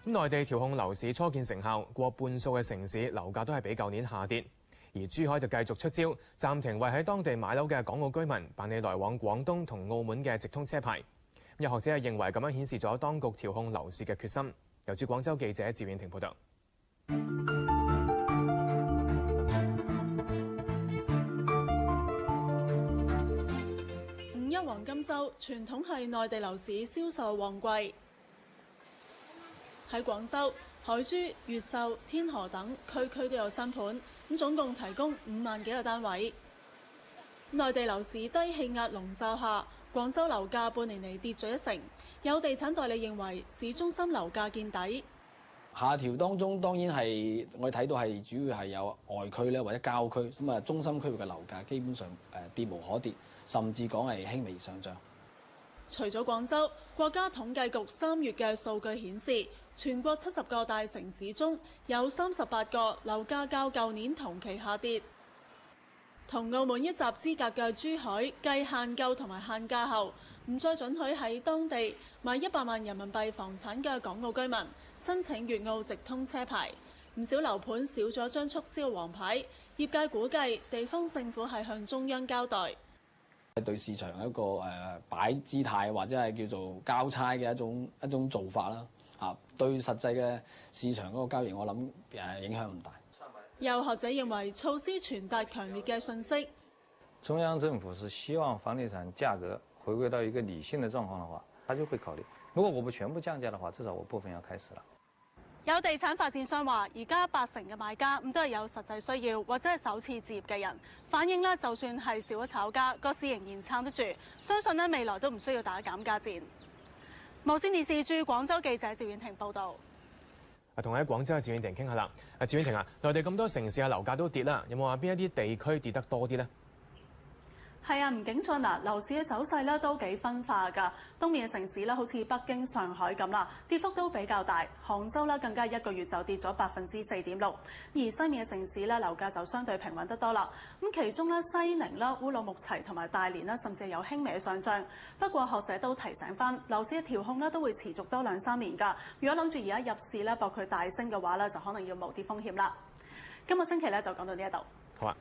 內地調控樓市初見成效，過半數嘅城市樓價都係比舊年下跌。而珠海就繼續出招，暫停為喺當地買樓嘅港澳居民辦理來往廣東同澳門嘅直通車牌。有學者係認為咁樣顯示咗當局調控樓市嘅決心。由駐廣州記者趙婉婷報道。五一黃金週傳統係內地樓市銷售旺季。喺廣州、海珠、越秀、天河等區區都有新盤，咁總共提供5萬幾個單位。內地樓市低氣壓籠罩下，廣州樓價半年嚟跌咗1成。有地產代理認為市中心樓價見底。下調當中當然係我哋睇到係主要係有外區咧或者郊區，咁啊中心區域嘅樓價基本上跌無可跌，甚至講係輕微上漲。除咗廣州，國家統計局3月嘅數據顯示，全國70個大城市中有38個樓價較舊年同期下跌。同澳門一閘之隔嘅珠海，繼限購同埋限價後，唔再准許喺當地買100萬人民幣房產嘅港澳居民申請粵澳直通車牌。唔少樓盤少咗張促銷黃牌，業界估計地方政府係向中央交代。對市場一個擺姿態或者係叫做交差嘅一種做法啦，對實際嘅市場嗰個交易，我諗影響唔大。有學者認為措施傳達強烈嘅訊息。中央政府是希望房地產價格回歸到一個理性的狀況的話，他就會考慮，如果我不全部降價的話，至少我部分要開始了。有地產發展商話，而家80%嘅買家都係有實際需要或者係首次置業嘅人，反映咧就算係少咗炒家，個市仍然撐得住，相信咧未來都唔需要打減價戰。無線電視駐廣州記者趙婉婷報導。同喺廣州嘅趙婉婷傾下啦。趙婉婷啊，內地咁多城市嘅樓價都跌啦，有冇話邊一啲地區跌得多啲呢？係啊，吳景俊嗱，樓市嘅走勢咧都幾分化㗎。東面嘅城市咧，好似北京、上海咁啦，跌幅都比較大。杭州咧更加1個月就跌咗4.6%，而西面嘅城市咧樓價就相對平穩得多啦。咁其中咧西寧啦、烏魯木齊同埋大連啦，甚至係有輕微嘅上漲。不過學者都提醒翻，樓市嘅調控咧都會持續多2-3年㗎。如果諗住而家入市咧博佢大升嘅話咧，就可能要冒啲風險啦。今個星期咧就講到呢一度。好啊。